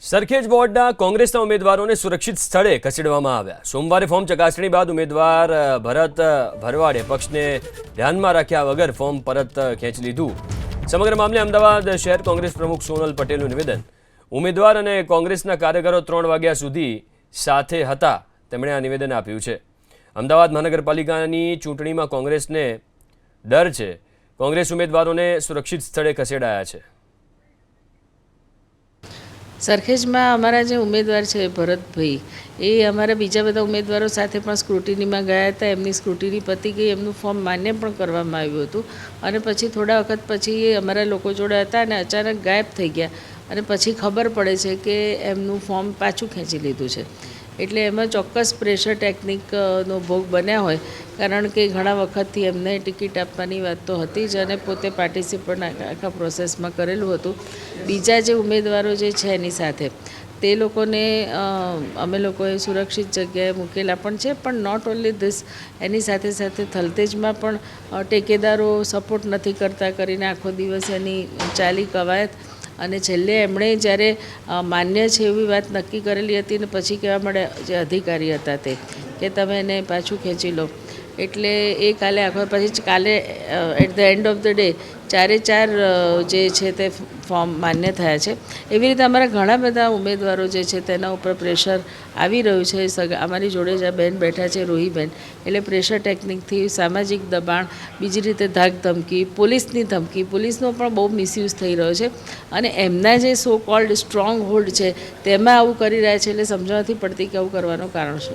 સરખેજ વોર્ડના કોંગ્રેસના ઉમેદવારોને સુરક્ષિત સ્થળે ખસેડવામાં આવ્યા। સોમવારે ફોર્મ ચકાસણી બાદ ઉમેદવાર ભરત ભરવાડે પક્ષને ધ્યાનમાં રાખ્યા વગર ફોર્મ પરત ખેંચી લીધું। સમગ્ર મામલે અમદાવાદ શહેર કોંગ્રેસ પ્રમુખ સોનલ પટેલનું નિવેદન। ઉમેદવાર અને કોંગ્રેસના કાર્યકરો 3 વાગ્યા સુધી સાથે હતા તેમણે આ નિવેદન આપ્યું છે। અમદાવાદ મહાનગરપાલિકાની ચૂંટણીમાં કોંગ્રેસને ડર છે। કોંગ્રેસ ઉમેદવારોને સુરક્ષિત સ્થળે ખસેડાયા છે। સરખેજમાં અમારા જે ઉમેદવાર છે ભરતભાઈ, એ અમારા બીજા બધા ઉમેદવારો સાથે પણ સ્ક્રુટિનીમાં ગયા હતા। એમની સ્ક્રુટિની પતી ગઈ, એમનું ફોર્મ માન્ય પણ કરવામાં આવ્યું હતું અને પછી થોડા વખત પછી એ અમારા લોકો જોડે હતા અને અચાનક ગાયબ થઈ ગયા અને પછી ખબર પડે છે કે એમનું ફોર્મ પાછું ખેંચી લીધું છે। એટલે એમાં ચોક્કસ પ્રેશર ટેકનિકનો ભોગ બન્યા હોય, કારણ કે ઘણા વખતથી એમને ટિકિટ આપવાની વાત તો હતી જ અને પોતે પાર્ટિસિપેટ આખા પ્રોસેસમાં કરેલું હતું। બીજા જે ઉમેદવારો જે છે એની સાથે તે લોકોને અમે લોકોએ સુરક્ષિત જગ્યાએ મૂકેલા પણ છે, પણ નોટ ઓનલી ધીસ, એની સાથે સાથે થલતેજમાં પણ ટેકેદારો સપોર્ટ નથી કરતા કરીને આખો દિવસ એની ચાલી કવાયત અને છેલ્લે એમણે જ્યારે માન્ય છે એવી વાત નક્કી કરેલી હતી ને પછી કહેવા મળે જે અધિકારી હતા તે કે તમે એને પાછું ખેંચી લો। એટલે એ કાલે આખો પછી કાલે at the end of the day 4 જે છે તે ફોર્મ માન્ય થયા છે। એવી રીતે અમારા ઘણા બધા ઉમેદવારો જે છે તેના ઉપર પ્રેશર આવી રહ્યું છે। અમારી જોડે જ આ બેન બેઠા છે રોહીબેન, એટલે પ્રેશર ટેકનિકથી સામાજિક દબાણ, બીજી રીતે ધાક ધમકી, પોલીસની ધમકી, પોલીસનો પણ બહુ મિસયુઝ થઈ રહ્યો છે અને એમના જે સો કોલ્ડ સ્ટ્રોંગ હોલ્ડ છે તેમાં આવું કરી રહ્યા છે। એટલે સમજણ નથી પડતી કે આવું કરવાનું કારણ શું છે।